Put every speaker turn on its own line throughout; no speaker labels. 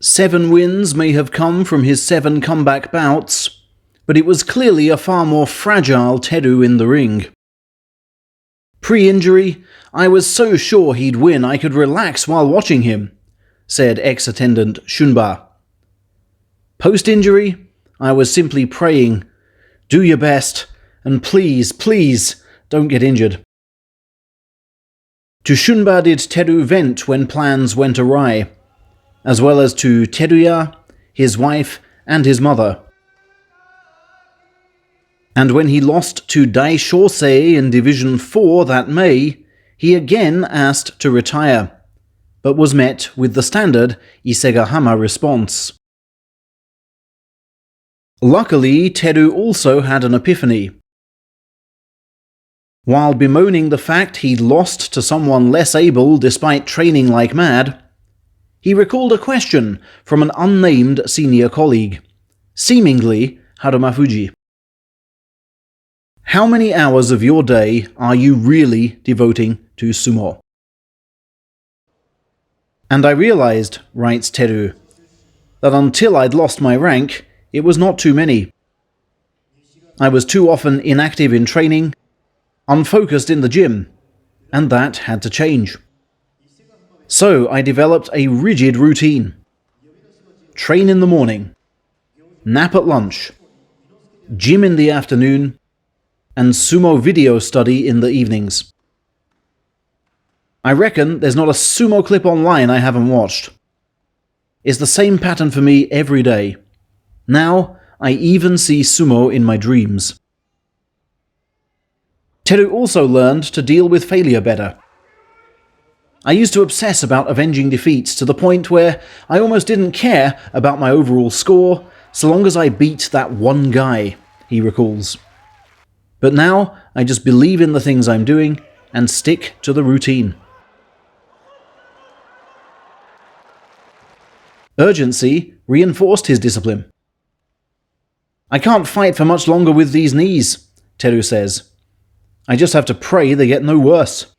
7 wins may have come from his 7 comeback bouts, but it was clearly a far more fragile Teru in the ring. Pre-injury, I was so sure he'd win I could relax while watching him, said ex-attendant Shunba. Post-injury, I was simply praying, do your best, and please, please, don't get injured. To Shunba did Teru vent when plans went awry, as well as to Teruya, his wife, and his mother. And when he lost to Dai Shosei in Division 4 that May, he again asked to retire, but was met with the standard Isegahama response. Luckily, Teru also had an epiphany. While bemoaning the fact he'd lost to someone less able despite training like mad, he recalled a question from an unnamed senior colleague, seemingly Terunofuji. How many hours of your day are you really devoting to sumo? And I realized, writes Teru, that until I'd lost my rank, it was not too many. I was too often inactive in training, unfocused in the gym, and that had to change. So I developed a rigid routine. Train in the morning, nap at lunch, gym in the afternoon, and sumo video study in the evenings. I reckon there's not a sumo clip online I haven't watched. It's the same pattern for me every day. Now, I even see sumo in my dreams. Teru also learned to deal with failure better. I used to obsess about avenging defeats to the point where I almost didn't care about my overall score so long as I beat that one guy, he recalls. But now, I just believe in the things I'm doing and stick to the routine. Urgency reinforced his discipline. I can't fight for much longer with these knees, Teru says. I just have to pray they get no worse.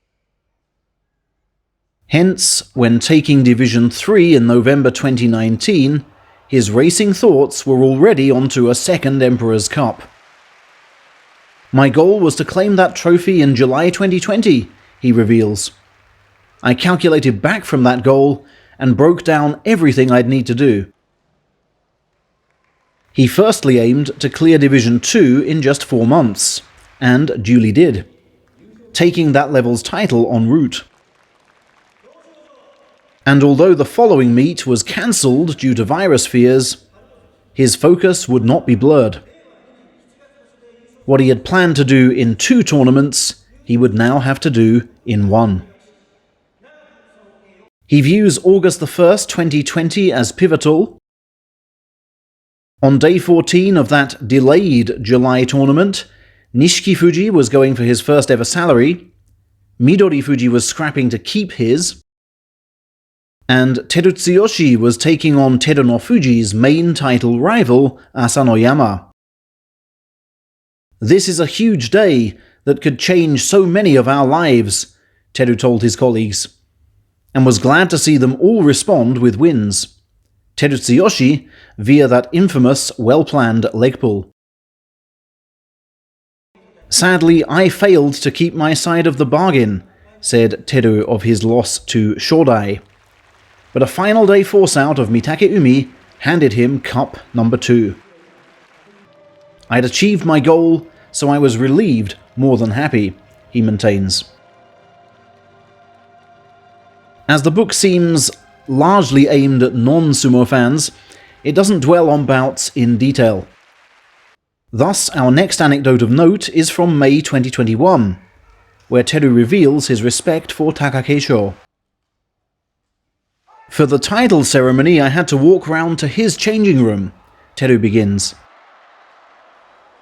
Hence, when taking Division 3 in November 2019, his racing thoughts were already onto a second Emperor's Cup. My goal was to claim that trophy in July 2020, he reveals. I calculated back from that goal and broke down everything I'd need to do. He firstly aimed to clear Division 2 in just 4 months, and duly did, taking that level's title en route. And although the following meet was cancelled due to virus fears, his focus would not be blurred. What he had planned to do in 2 tournaments, he would now have to do in 1. He views August 1st, 2020 as pivotal. On day 14 of that delayed July tournament, Nishikifuji was going for his first ever salary, Midorifuji was scrapping to keep his, and Terutsuyoshi was taking on Terunofuji's main title rival, Asanoyama. This is a huge day that could change so many of our lives, Teru told his colleagues, and was glad to see them all respond with wins. Terutsuyoshi via that infamous, well-planned leg pull. Sadly, I failed to keep my side of the bargain, said Teru of his loss to Shodai. But a final day force-out of Mitakeumi handed him Cup number 2. I'd achieved my goal, so I was relieved more than happy, he maintains. As the book seems largely aimed at non-sumo fans, it doesn't dwell on bouts in detail. Thus, our next anecdote of note is from May 2021, where Teru reveals his respect for Takakeisho. For the title ceremony, I had to walk round to his changing room, Teru begins.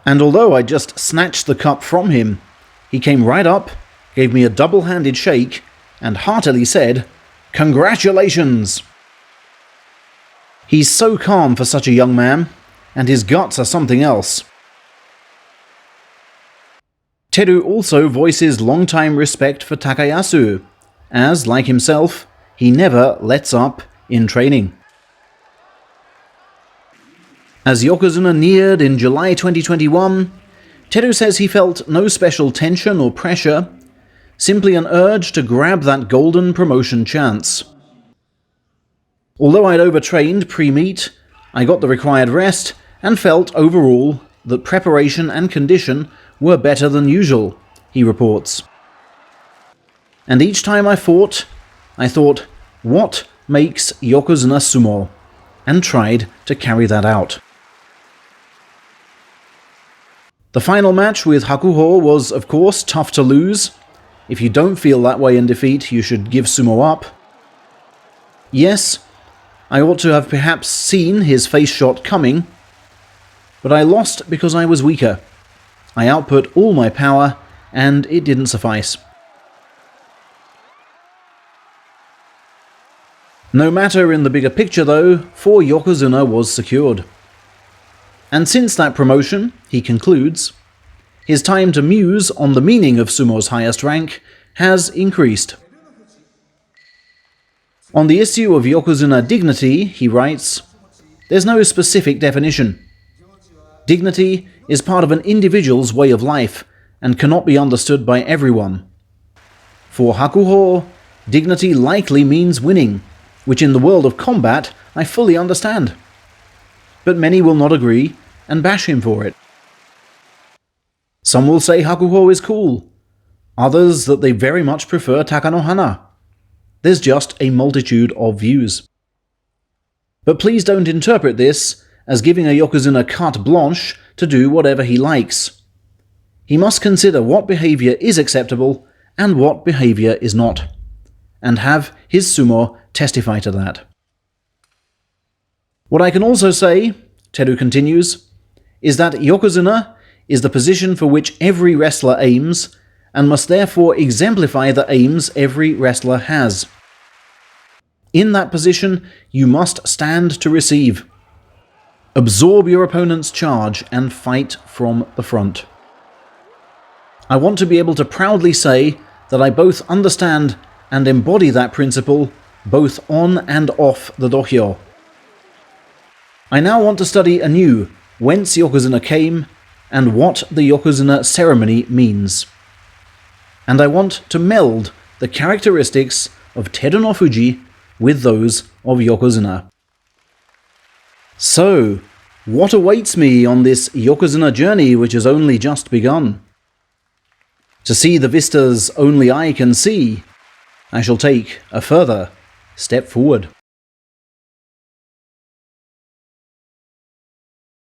And although I just snatched the cup from him, he came right up, gave me a double-handed shake, and heartily said, "Congratulations!" He's so calm for such a young man, and his guts are something else. Teru also voices longtime respect for Takayasu, as, like himself, he never lets up in training. As yokozuna neared in July 2021, Teru says he felt no special tension or pressure, simply an urge to grab that golden promotion chance. Although I'd overtrained pre-meet, I got the required rest and felt overall that preparation and condition were better than usual, he reports. And each time I fought, I thought, what makes yokozuna sumo? And tried to carry that out. The final match with Hakuho was, of course, tough to lose. If you don't feel that way in defeat, you should give sumo up. Yes, I ought to have perhaps seen his face shot coming, but I lost because I was weaker. I output all my power, and it didn't suffice. No matter in the bigger picture though, for yokozuna was secured. And since that promotion, he concludes, his time to muse on the meaning of sumo's highest rank has increased. On the issue of yokozuna dignity, he writes, there's no specific definition. Dignity is part of an individual's way of life and cannot be understood by everyone. For Hakuho, dignity likely means winning, which in the world of combat I fully understand. But many will not agree and bash him for it. Some will say Hakuho is cool, others that they very much prefer Takanohana. There's just a multitude of views. But please don't interpret this as giving a yokozuna carte blanche to do whatever he likes. He must consider what behavior is acceptable and what behavior is not, and have his sumo testify to that. What I can also say, Teru continues, is that yokozuna is the position for which every wrestler aims, and must therefore exemplify the aims every wrestler has. In that position, you must stand to receive. Absorb your opponent's charge and fight from the front. I want to be able to proudly say that I both understand and embody that principle both on and off the dohyo. I now want to study anew whence yokozuna came and what the yokozuna ceremony means. And I want to meld the characteristics of Terunofuji with those of yokozuna. So, what awaits me on this yokozuna journey which has only just begun? To see the vistas only I can see, I shall take a further step forward.